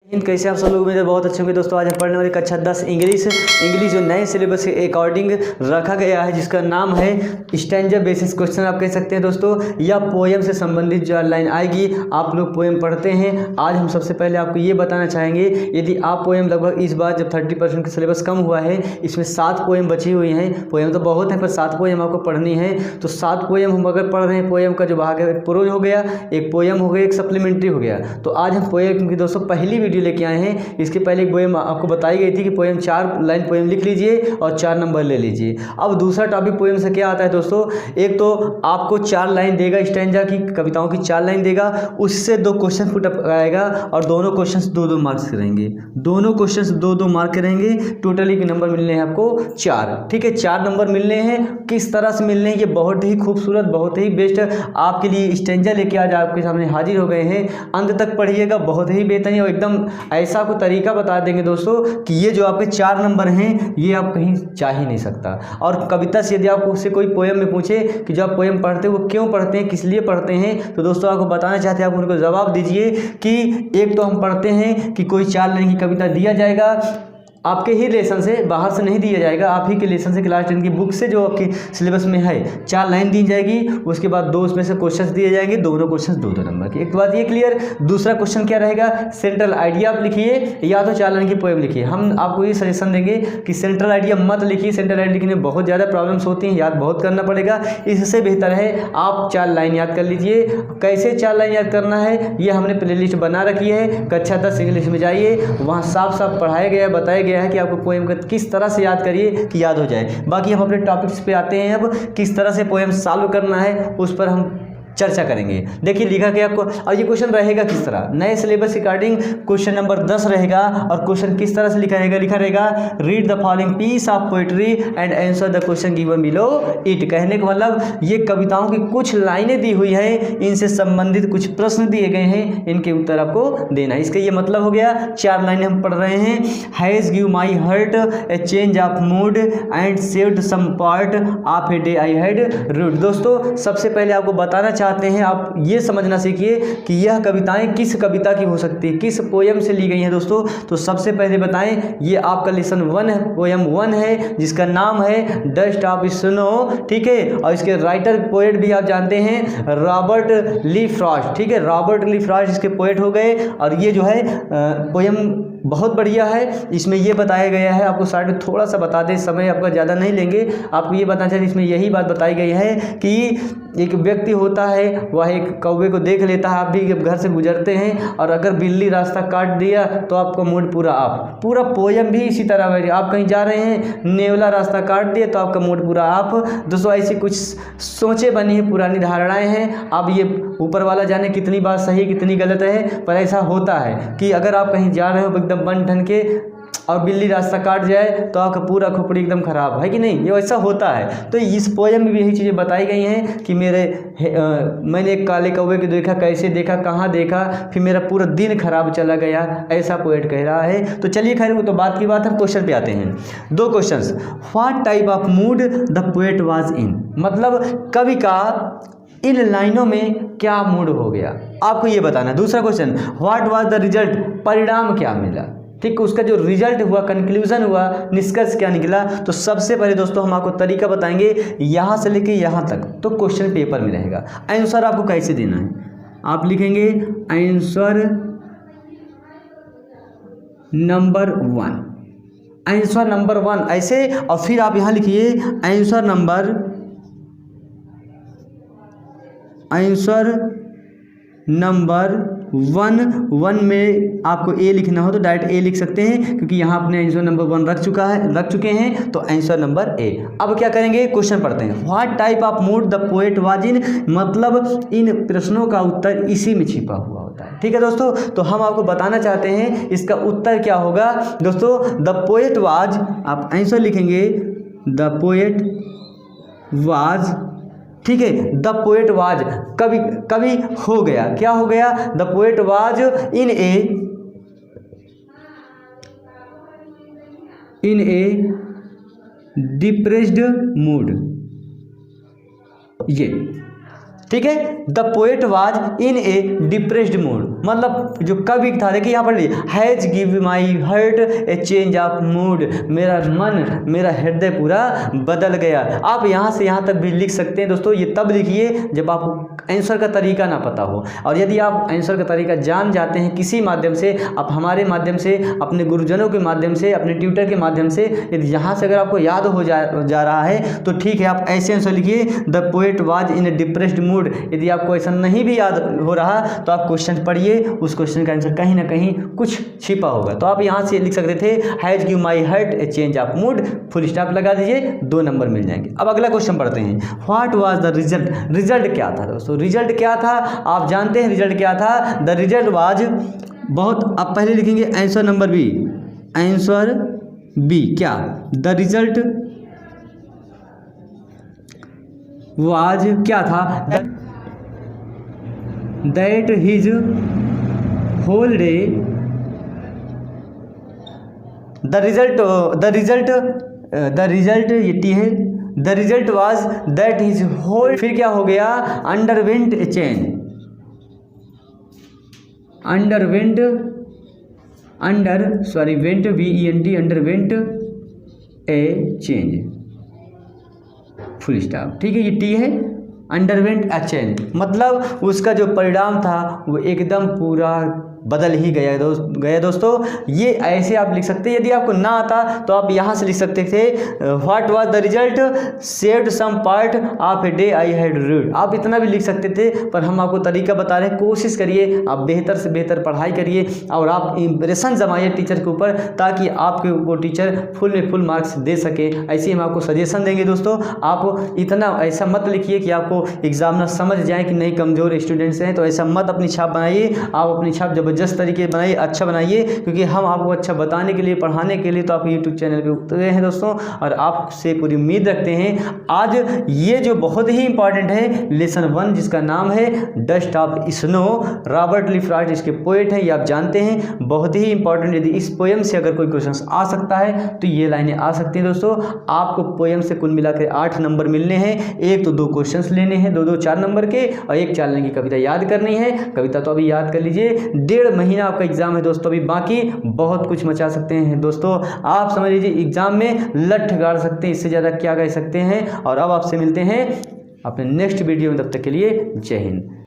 कैसे आप सब लोग मेरे बहुत अच्छे होंगे दोस्तों। आज हम पढ़ने वाले कक्षा 10 इंग्लिश जो नए सिलेबस के अकॉर्डिंग रखा गया है, जिसका नाम है स्टैंजा बेसिस क्वेश्चन आप कह सकते हैं दोस्तों। या पोएम से संबंधित जो लाइन आएगी, आप लोग पोएम पढ़ते हैं। आज हम सबसे पहले आपको ये बताना चाहेंगे, यदि आप पोएम लगभग इस बार जब 30% का सिलेबस कम हुआ है, इसमें 7 पोएम बची हुई हैं। पोएम तो बहुत है पर 7 पोएम आपको पढ़नी है। तो 7 पोएम हम अगर पढ़ रहे हैं, पोएम का जो भाग है, एक प्रोज हो गया, एक पोएम हो गया, एक सप्लीमेंट्री हो गया। तो आज हम पोएम की दोस्तों पहली वीडियो लेके आए हैं। इसके पहले एक पोएम आपको बताई गई थी कि पोएम 4 लाइन पोएम लिख लीजिए और 4 नंबर ले लीजिए। अब दूसरा टॉपिक पोएम से क्या आता है दोस्तों, एक तो आपको 4 लाइन देगा, स्टैंजा की कविताओं की 4 लाइन देगा, उससे 2 क्वेश्चन पुट अप आएगा और दोनों क्वेश्चंस 2-2 मार्क्स के रहेंगे। दोनों क्वेश्चंस 2-2 मार्क के रहेंगे। टोटली के नंबर मिलने हैं आपको 4। ठीक है, 4 नंबर मिलने हैं। किस तरह से मिलने हैं, ये बहुत ही खूबसूरत, बहुत ही बेस्ट आपके लिए स्टैंजा लेके आज आपके सामने हाजिर हो गए हैं। अंत तक पढ़िएगा, बहुत ही बेहतरीन और एकदम ऐसा को तरीका बता देंगे दोस्तों कि ये जो आपके 4 नंबर हैं, ये आप कहीं जा ही नहीं सकता। और कविता से यदि आपको उससे कोई पोएम में पूछे कि जो आप पोएम पढ़ते हैं वो क्यों पढ़ते हैं, किस लिए पढ़ते हैं, तो दोस्तों आपको बताना चाहते हैं, आप उनको जवाब दीजिए कि एक तो हम पढ़ते हैं कि कोई 4 लाइन की कविता दिया जाएगा, आपके ही लेसन से, बाहर से नहीं दिया जाएगा, आप ही के लेसन से, क्लास 10 की बुक से जो आपकी सिलेबस में है 4 लाइन दी जाएगी। उसके बाद 2 उसमें से क्वेश्चंस दिए जाएंगे, दोनों क्वेश्चंस 2-2 नंबर के। एक बात ये क्लियर। दूसरा क्वेश्चन क्या रहेगा, सेंट्रल आइडिया आप लिखिए या तो 4 लाइन की पोएम लिखिए। हम आपको ये सजेशन देंगे कि सेंट्रल आइडिया मत लिखिए। सेंट्रल आइडिया लिखने में बहुत ज़्यादा प्रॉब्लम्स होती हैं, याद बहुत करना पड़ेगा। इससे बेहतर है आप 4 लाइन याद कर लीजिए। कैसे 4 लाइन याद करना है, ये हमने प्ले लिस्ट बना रखी है। कक्षा 10 इंग्लिश में जाइए, वहाँ साफ साफ पढ़ाया गया है, बताया गया है कि आपको पोएम का किस तरह से याद करिए कि याद हो जाए। बाकी हम अपने टॉपिक्स पे आते हैं। अब किस तरह से पोएम सॉल्व करना है उस पर हम चर्चा करेंगे। देखिए लिखा गया आपको, और ये क्वेश्चन रहेगा किस तरह, नए सिलेबस के अकॉर्डिंग क्वेश्चन नंबर 10 रहेगा। और क्वेश्चन किस तरह से लिखा रहेगा, read the following piece of poetry and answer the question given below it. कहने का मतलब ये कविताओं की कुछ लाइनें दी हुई हैं, इनसे संबंधित कुछ प्रश्न दिए गए हैं, इनके उत्तर आपको देना है। इसका ये मतलब हो गया 4 लाइनें हम पढ़ रहे हैं। Has give my heart a change of mood and saved some part of a day I had rued. दोस्तों सबसे पहले आपको बताना चाहते हैं, आप ये समझना सीखिए कि यह कविताएं किस कविता की हो सकती है, किस पोएम से ली गई हैं दोस्तों। तो सबसे पहले बताएं, ये आपका लेसन 1 है, पोएम 1 है, जिसका नाम है डस्ट ऑफ स्नो। ठीक है, और इसके राइटर पोएट भी आप जानते हैं रॉबर्ट ली फ्रॉस्ट। ठीक है, रॉबर्ट ली फ्रॉस्ट इसके पोएट हो गए। और ये जो है पोएम बहुत बढ़िया है। इसमें ये बताया गया है, आपको साइड में थोड़ा सा बता दें, समय आपका ज़्यादा नहीं लेंगे, आपको ये बताना चाहिए। इसमें यही बात बताई गई है कि एक व्यक्ति होता है, वह एक कौवे को देख लेता है। आप भी घर से गुजरते हैं और अगर बिल्ली रास्ता काट दिया तो आपका मूड पूरा ऑफ। पूरा पोएम भी इसी तरह है, आप कहीं जा रहे हैं, नेवला रास्ता काट दिया तो आपका मूड पूरा ऑफ। दोस्तों ऐसी कुछ सोचें बनी है, पुरानी धारणाएं हैं। अब ये ऊपर वाला जाने कितनी बात सही कितनी गलत है, पर ऐसा होता है कि अगर आप कहीं जा रहे हो एकदम बन ठन के और बिल्ली रास्ता काट जाए तो आपका पूरा खोपड़ी एकदम खराब है कि नहीं, ये ऐसा होता है। तो इस पोएम में भी यही चीज़ें बताई गई हैं कि मैंने एक काले कौवे को देखा, कैसे देखा, कहाँ देखा, फिर मेरा पूरा दिन खराब चला गया, ऐसा पोएट कह रहा है। तो चलिए खैर वो तो बात की बात है, क्वेश्चन पे आते हैं। 2 questions. What type of mood the poet was in, मतलब कवि का इन लाइनों में क्या मूड हो गया, आपको ये बताना है। दूसरा question, what was the result, परिणाम क्या मिला। ठीक, उसका जो रिजल्ट हुआ, कंक्लूजन हुआ, निष्कर्ष क्या निकला। तो सबसे पहले दोस्तों हम आपको तरीका बताएंगे, यहाँ से लेके यहाँ तक तो क्वेश्चन पेपर में रहेगा। आंसर आपको कैसे देना है, आप लिखेंगे आंसर नंबर 1, आंसर नंबर 1 ऐसे, और फिर आप यहाँ लिखिए आंसर नंबर 1 में आपको ए लिखना हो तो डायरेक्ट ए लिख सकते हैं, क्योंकि यहाँ अपने आंसर नंबर 1 रख चुके हैं, तो आंसर नंबर ए। अब क्या करेंगे, क्वेश्चन पढ़ते हैं। What type of mood the poet was in, मतलब इन प्रश्नों का उत्तर इसी में छिपा हुआ होता है। ठीक है दोस्तों, तो हम आपको बताना चाहते हैं इसका उत्तर क्या होगा। दोस्तों द पोएट वाज, आप आंसर लिखेंगे द पोएट वाज। ठीक है, द पोएट वाज, कवि हो गया, क्या हो गया, the poet was in A depressed mood. ये ठीक है, the poet was in A depressed mood. मतलब जो कवि था, देखिए यहाँ पर has give my heart a change of mood, मेरा मन, मेरा हृदय पूरा बदल गया। आप यहाँ से यहाँ तक भी लिख सकते हैं दोस्तों। ये तब लिखिए जब आपको आंसर का तरीका ना पता हो, और यदि आप आंसर का तरीका जान जाते हैं किसी माध्यम से, आप हमारे माध्यम से, अपने गुरुजनों के माध्यम से, अपने ट्यूटर के माध्यम से, यदि यहाँ से अगर आपको याद हो जा रहा है तो ठीक है, आप ऐसे आंसर लिखिए the poet was in A depressed mood. यदि आपको ऐसा नहीं भी याद हो रहा तो आप क्वेश्चन पढ़िए, उस क्वेश्चन का आंसर कहीं ना कहीं कुछ छिपा होगा। तो आप यहाँ से लिख सकते थे has give my heart a change of mood, full stop लगा दीजिए, 2 नंबर मिल जाएंगे। अब अगला क्वेश्चन पढ़ते हैं, what was the result. Result क्या था दोस्तों, रिजल्ट क्या था आप जानते हैं रिजल्ट क्या था। द रिजल्ट वाज, बहुत आप पहले लिखेंगे answer number B, answer B क्या, द रिजल्ट वाज क्या था, that his whole day, the result ये टी है, the result was that his whole, फिर क्या हो गया, underwent a change, underwent, went VENT, underwent a change, full stop. ठीक है, ये टी है, अंडरवेंट अ चेंज, मतलब उसका जो परिणाम था वो एकदम पूरा बदल ही गया दोस्तों। ये ऐसे आप लिख सकते हैं। यदि आपको ना आता तो आप यहाँ से लिख सकते थे what was the result, saved some part of a day I had rued. आप इतना भी लिख सकते थे, पर हम आपको तरीका बता रहे हैं। कोशिश करिए, आप बेहतर से बेहतर पढ़ाई करिए और आप इंप्रेशन जमाइए टीचर के ऊपर, ताकि आपके वो टीचर फुल में फुल मार्क्स दे सके। ऐसे हम आपको सजेशन देंगे दोस्तों। आप इतना ऐसा मत लिखिए कि आपको एग्जामिनर समझ जाए कि नहीं कमज़ोर स्टूडेंट्स हैं, तो ऐसा मत अपनी छाप बनाइए। आप अपनी छाप जबरदस्त तरीके बनाइए, अच्छा बनाइए, क्योंकि हम आपको अच्छा बताने के लिए, पढ़ाने के लिए तो आप यूट्यूब चैनल पे उतरे हैं दोस्तों, और आपसे पूरी उम्मीद रखते हैं। आज ये जो बहुत ही इंपॉर्टेंट है लेसन 1, जिसका नाम है dust of snow, Robert Lee Frost इसके पोएट हैं, ये आप जानते हैं, बहुत ही इंपॉर्टेंट। यदि इस पोएम से अगर कोई क्वेश्चन आ सकता है तो ये लाइनें आ सकती हैं दोस्तों। आपको पोएम से कुल मिलाकर 8 नंबर मिलने हैं। एक तो 2 क्वेश्चन लेने हैं, 2 4 नंबर के, और 1 4 लाइन की कविता याद करनी है। कविता तो अभी याद कर लीजिए, 1.5 महीना आपका एग्जाम है दोस्तों अभी बाकी, बहुत कुछ मचा सकते हैं दोस्तों। आप समझ लीजिए एग्जाम में लठ गाड़ सकते हैं, इससे ज़्यादा क्या कह सकते हैं। और अब आपसे मिलते हैं अपने नेक्स्ट वीडियो में, तब तक के लिए जय हिंद।